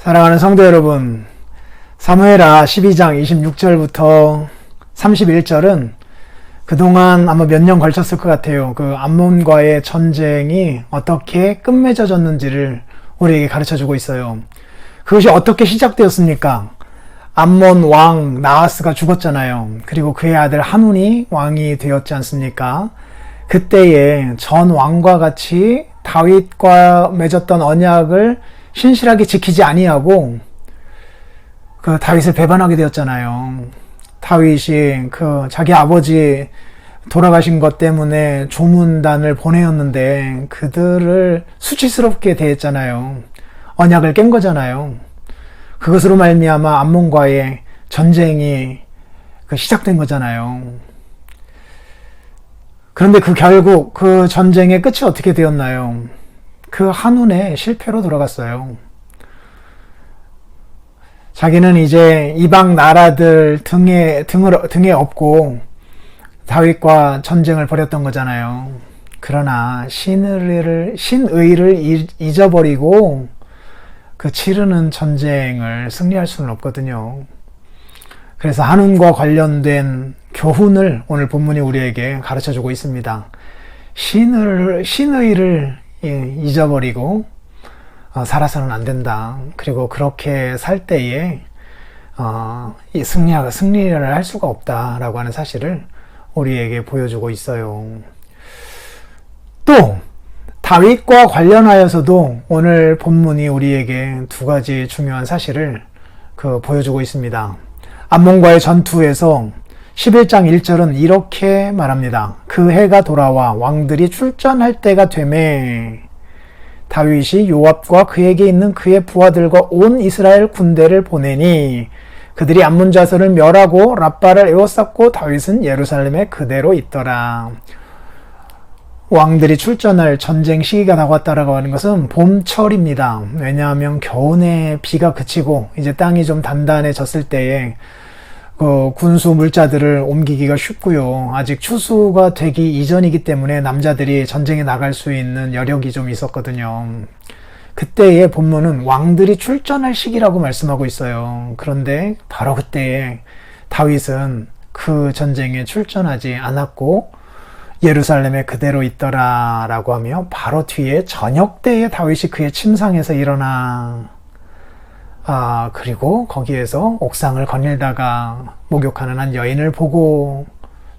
사랑하는 성도 여러분, 사무엘하 12장 26절부터 31절은 그동안 아마 몇 년 걸쳤을 것 같아요. 그 암몬과의 전쟁이 어떻게 끝맺어졌는지를 우리에게 가르쳐주고 있어요. 그것이 어떻게 시작되었습니까? 암몬 왕 나하스가 죽었잖아요. 그리고 그의 아들 하문이 왕이 되었지 않습니까? 그때에 전 왕과 같이 다윗과 맺었던 언약을 신실하게 지키지 아니하고 그 다윗을 배반하게 되었잖아요. 다윗이 그 자기 아버지 돌아가신 것 때문에 조문단을 보내었는데 그들을 수치스럽게 대했잖아요. 언약을 깬 거잖아요. 그것으로 말미암아 암몬과의 전쟁이 시작된 거잖아요. 그런데 결국 그 전쟁의 끝이 어떻게 되었나요? 그 한운의 실패로 돌아갔어요. 자기는 이제 이방 나라들 등에 업고 다윗과 전쟁을 벌였던 거잖아요. 그러나 신의를 잊어버리고 그 치르는 전쟁을 승리할 수는 없거든요. 그래서 한운과 관련된 교훈을 오늘 본문이 우리에게 가르쳐주고 있습니다. 신의를 잊어버리고 살아서는 안 된다. 그리고 그렇게 살 때에 승리를 할 수가 없다라고 하는 사실을 우리에게 보여주고 있어요. 또 다윗과 관련하여서도 오늘 본문이 우리에게 두 가지 중요한 사실을 보여주고 있습니다. 암몬과의 전투에서 11장 1절은 이렇게 말합니다. 그 해가 돌아와 왕들이 출전할 때가 되매 다윗이 요압과 그에게 있는 그의 부하들과 온 이스라엘 군대를 보내니 그들이 암몬 자손을 멸하고 랍바를 에워쌌고 다윗은 예루살렘에 그대로 있더라. 왕들이 출전할 전쟁 시기가 다가왔다라고 하는 것은 봄철입니다. 왜냐하면 겨우내 비가 그치고 이제 땅이 좀 단단해졌을 때에 군수 물자들을 옮기기가 쉽고요. 아직 추수가 되기 이전이기 때문에 남자들이 전쟁에 나갈 수 있는 여력이 좀 있었거든요. 그때의 본문은 왕들이 출전할 시기라고 말씀하고 있어요. 그런데 바로 그때에 다윗은 그 전쟁에 출전하지 않았고 예루살렘에 그대로 있더라 라고 하며 바로 뒤에 저녁 때에 다윗이 그의 침상에서 일어나 그리고 거기에서 옥상을 거닐다가 목욕하는 한 여인을 보고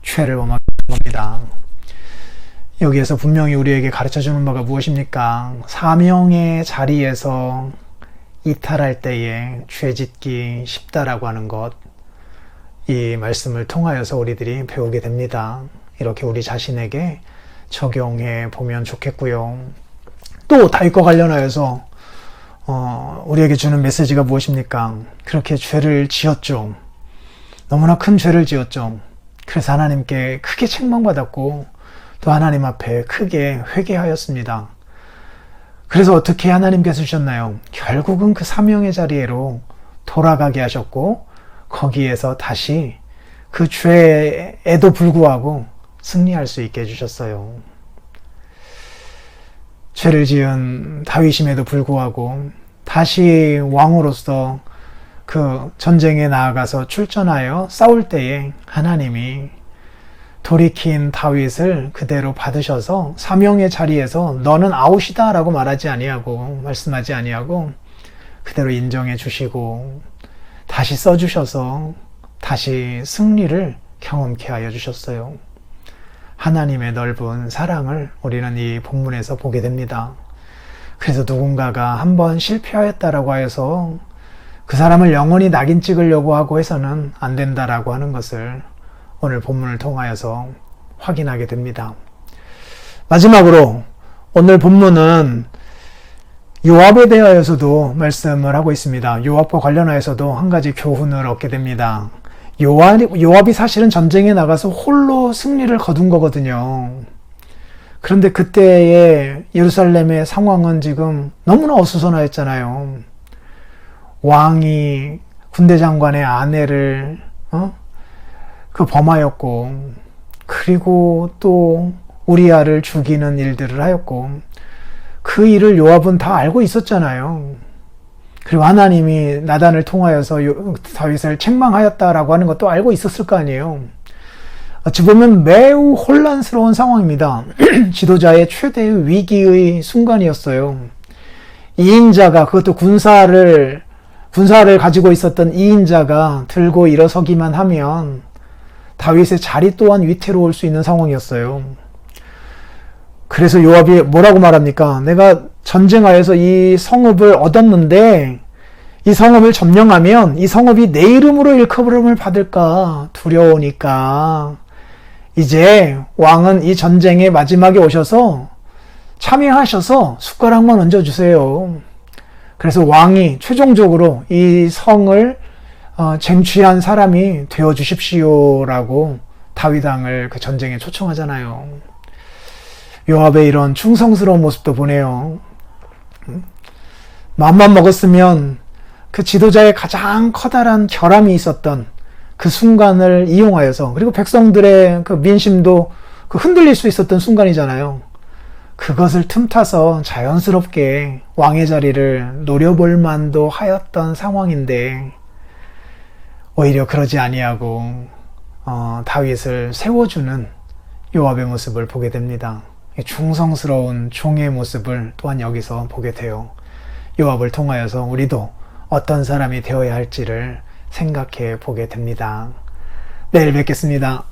죄를 범한 겁니다. 여기에서 분명히 우리에게 가르쳐주는 바가 무엇입니까? 사명의 자리에서 이탈할 때에 죄짓기 쉽다라고 하는 것, 이 말씀을 통하여서 우리들이 배우게 됩니다. 이렇게 우리 자신에게 적용해 보면 좋겠고요. 또 다윗과 관련하여서 우리에게 주는 메시지가 무엇입니까? 그렇게 죄를 지었죠. 너무나 큰 죄를 지었죠. 그래서 하나님께 크게 책망받았고 또 하나님 앞에 크게 회개하였습니다. 그래서 어떻게 하나님께서 주셨나요? 결국은 그 사명의 자리로 돌아가게 하셨고 거기에서 다시 그 죄에도 불구하고 승리할 수 있게 해주셨어요. 죄를 지은 다윗임에도 불구하고 다시 왕으로서 그 전쟁에 나아가서 출전하여 싸울 때에 하나님이 돌이킨 다윗을 그대로 받으셔서 사명의 자리에서 너는 아웃이다 라고 말씀하지 아니하고 그대로 인정해 주시고 다시 써주셔서 다시 승리를 경험케 하여 주셨어요. 하나님의 넓은 사랑을 우리는 이 본문에서 보게 됩니다. 그래서 누군가가 한번 실패하였다라고 하여서 그 사람을 영원히 낙인 찍으려고 하고 해서는 안 된다라고 하는 것을 오늘 본문을 통하여서 확인하게 됩니다. 마지막으로 오늘 본문은 요압에 대하여서도 말씀을 하고 있습니다. 요압과 관련하여서도 한 가지 교훈을 얻게 됩니다. 요압이 사실은 전쟁에 나가서 홀로 승리를 거둔 거거든요. 그런데 그때의 예루살렘의 상황은 지금 너무나 어수선하였잖아요. 왕이 군대 장관의 아내를 범하였고 그리고 또 우리아를 죽이는 일들을 하였고 그 일을 요압은 다 알고 있었잖아요. 그리고 하나님이 나단을 통하여서 다윗을 책망하였다라고 하는 것도 알고 있었을 거 아니에요. 어찌 보면 매우 혼란스러운 상황입니다. 지도자의 최대의 위기의 순간이었어요. 2인자가, 그것도 군사를 가지고 있었던 2인자가 들고 일어서기만 하면 다윗의 자리 또한 위태로울 수 있는 상황이었어요. 그래서 요압이 뭐라고 말합니까? 내가 전쟁하여서 이 성읍을 얻었는데 이 성읍을 점령하면 이 성읍이 내 이름으로 일컬음을 받을까 두려우니까 이제 왕은 이 전쟁의 마지막에 오셔서 참여하셔서 숟가락만 얹어주세요. 그래서 왕이 최종적으로 이 성을 쟁취한 사람이 되어 주십시오라고 다윗 왕을 그 전쟁에 초청하잖아요. 요압의 이런 충성스러운 모습도 보네요. 마음만 먹었으면 그 지도자의 가장 커다란 결함이 있었던 그 순간을 이용하여서, 그리고 백성들의 그 민심도 그 흔들릴 수 있었던 순간이잖아요. 그것을 틈타서 자연스럽게 왕의 자리를 노려볼 만도 하였던 상황인데 오히려 그러지 아니하고 다윗을 세워주는 요압의 모습을 보게 됩니다. 충성스러운 종의 모습을 또한 여기서 보게 돼요. 요압을 통하여서 우리도 어떤 사람이 되어야 할지를 생각해 보게 됩니다. 내일 뵙겠습니다.